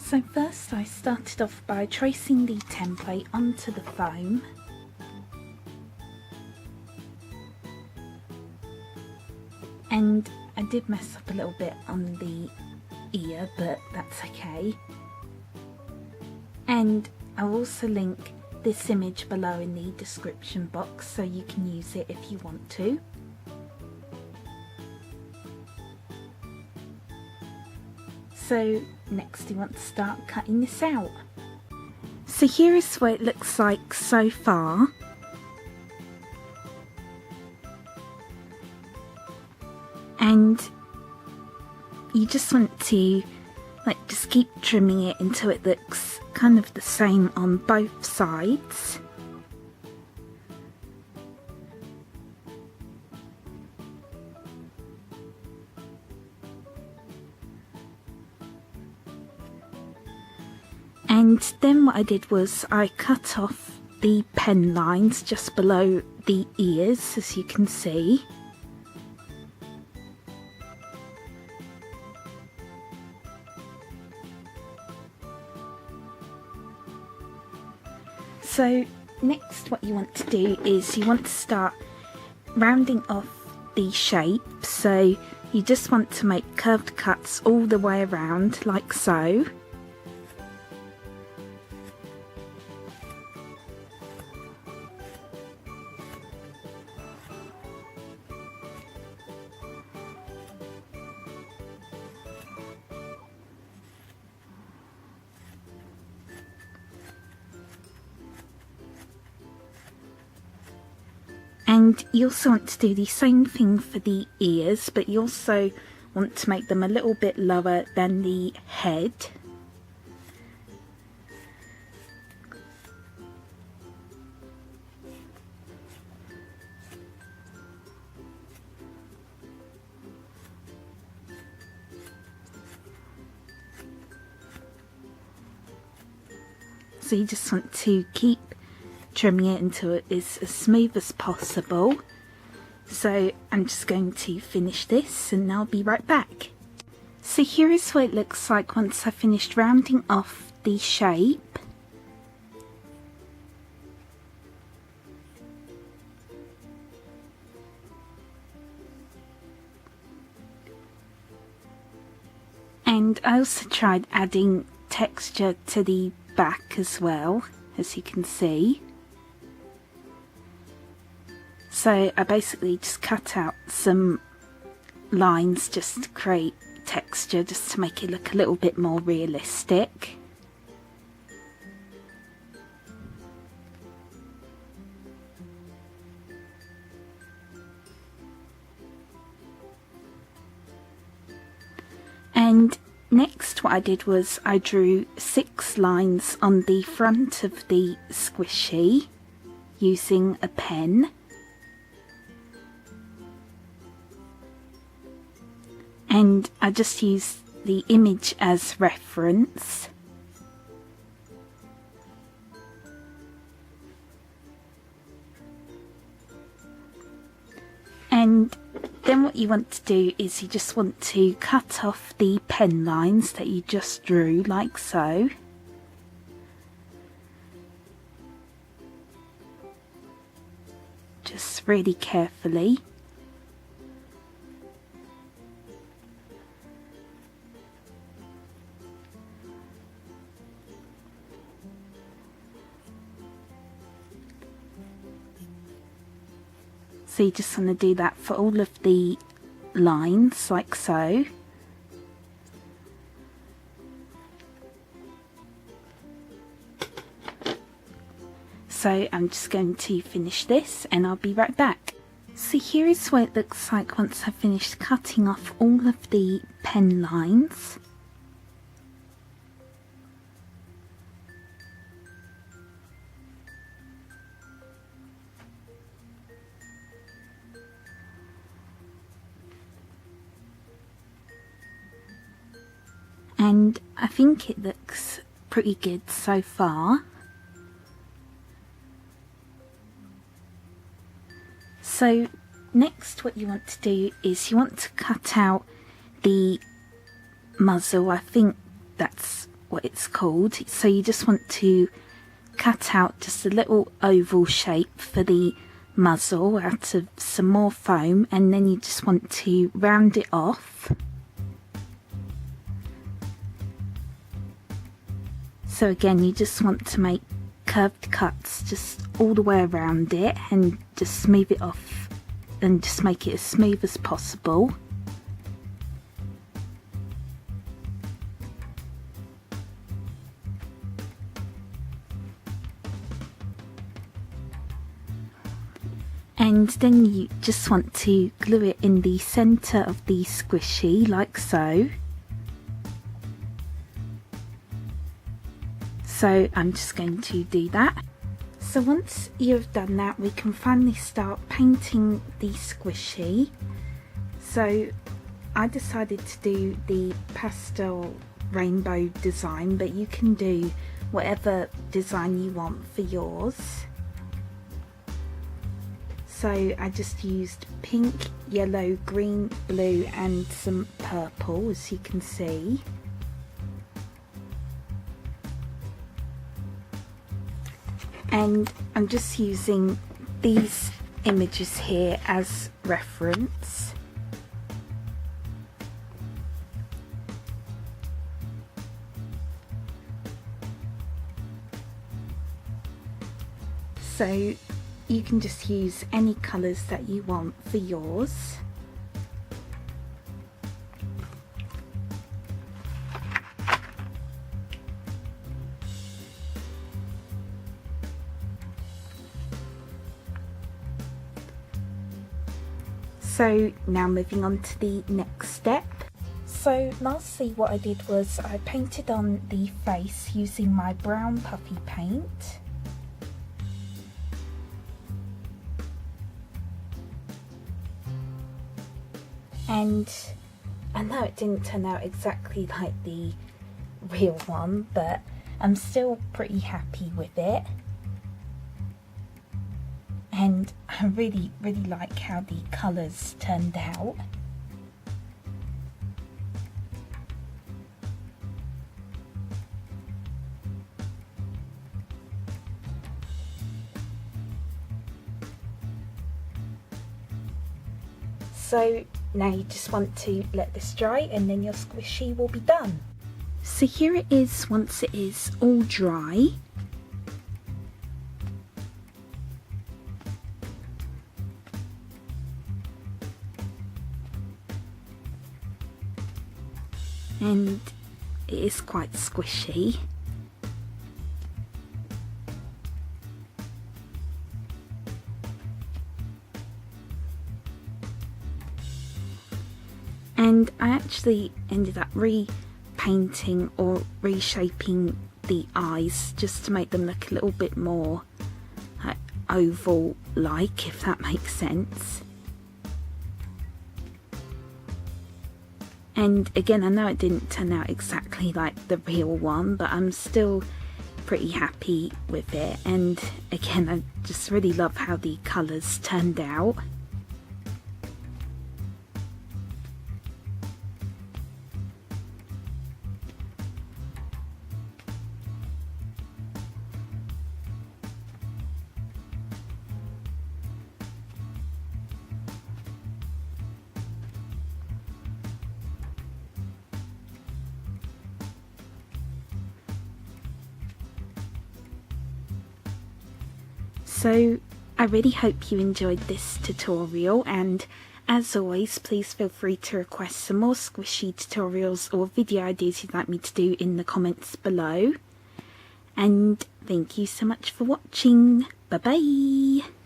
So first I started off by tracing the template onto the foam. And I did mess up a little bit on the ear, but that's okay. And I'll also link this image below in the description box so you can use it if you want to. So next you want to start cutting this out. So here is what it looks like so far. And you just want to just keep trimming it until it looks kind of the same on both sides. And then what I did was I cut off the pen lines just below the ears, as you can see. So next what you want to do is you want to start rounding off the shape. So you just want to make curved cuts all the way around like so. And you also want to do the same thing for the ears, but you also want to make them a little bit lower than the head. So you just want to keep trimming it until it is as smooth as possible. So I'm just going to finish this and I'll be right back. So here is what it looks like once I've finished rounding off the shape. And I also tried adding texture to the back as well, as you can see. So I basically just cut out some lines just to create texture, just to make it look a little bit more realistic. And next what I did was I drew 6 lines on the front of the squishy using a pen. And I just used the image as reference. And then what you want to do is you just want to cut off the pen lines that you just drew, like so. Just really carefully. So you just want to do that for all of the lines, like so. So I'm just going to finish this and I'll be right back. So here is what it looks like once I've finished cutting off all of the pen lines. And I think it looks pretty good so far. So next what you want to do is you want to cut out the muzzle. I think that's what it's called. So you just want to cut out just a little oval shape for the muzzle out of some more foam, and then you just want to round it off. So again, you just want to make curved cuts just all the way around it and just smooth it off and just make it as smooth as possible. And then you just want to glue it in the centre of the squishy, like so. So I'm just going to do that. So once you've done that, we can finally start painting the squishy. So I decided to do the pastel rainbow design, but you can do whatever design you want for yours. So I just used pink, yellow, green, blue and some purple, as you can see. And I'm just using these images here as reference. So you can just use any colours that you want for yours. So now moving on to the next step. So lastly what I did was I painted on the face using my brown puffy paint. And I know it didn't turn out exactly like the real one, but I'm still pretty happy with it. And I really like how the colours turned out. So now you just want to let this dry and then your squishy will be done. So here it is once it is all dry. And it is quite squishy. And I actually ended up repainting or reshaping the eyes just to make them look a little bit more oval like, if that makes sense. And again, I know it didn't turn out exactly like the real one, but I'm still pretty happy with it. And again, I just really love how the colours turned out. So I really hope you enjoyed this tutorial, and as always, please feel free to request some more squishy tutorials or video ideas you'd like me to do in the comments below. And thank you so much for watching. Bye bye!